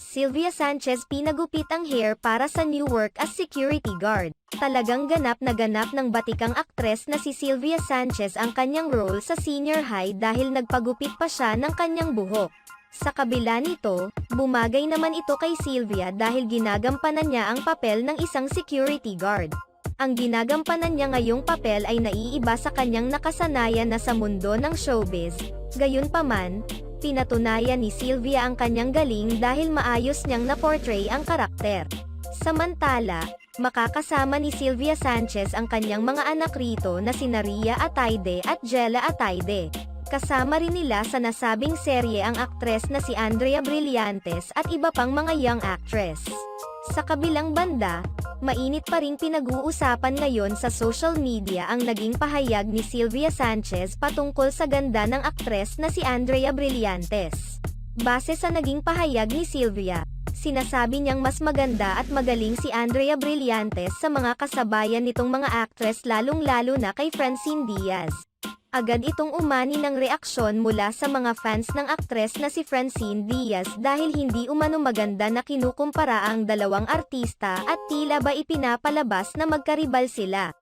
Sylvia Sanchez pinagupit ang hair para sa new work as security guard. Talagang ganap ng batikang aktres na si Sylvia Sanchez ang kanyang role sa senior high dahil nagpagupit pa siya ng kanyang buhok. Sa kabila nito, bumagay naman ito kay Sylvia dahil ginagampanan niya ang papel ng isang security guard. Ang ginagampanan niya ngayong papel ay naiiba sa kanyang nakasanayan na sa mundo ng showbiz. Gayunpaman, pinatunayan ni Sylvia ang kanyang galing dahil maayos niyang na-portray ang karakter. Samantala, makakasama ni Sylvia Sanchez ang kanyang mga anak rito na sina Rhea Atayde at Jella Atayde. Kasama rin nila sa nasabing serye ang aktres na si Andrea Brillantes at iba pang mga young actress. Sa kabilang banda, mainit pa ring pinag-uusapan ngayon sa social media ang naging pahayag ni Sylvia Sanchez patungkol sa ganda ng aktres na si Andrea Brillantes. Base sa naging pahayag ni Sylvia, sinasabi niyang mas maganda at magaling si Andrea Brillantes sa mga kasabayan nitong mga actress lalong-lalo na kay Francine Diaz. Agad itong umani ng reaksyon mula sa mga fans ng aktres na si Francine Diaz dahil hindi umano maganda na kinukumpara ang dalawang artista at tila ba ipinapalabas na magkaribal sila.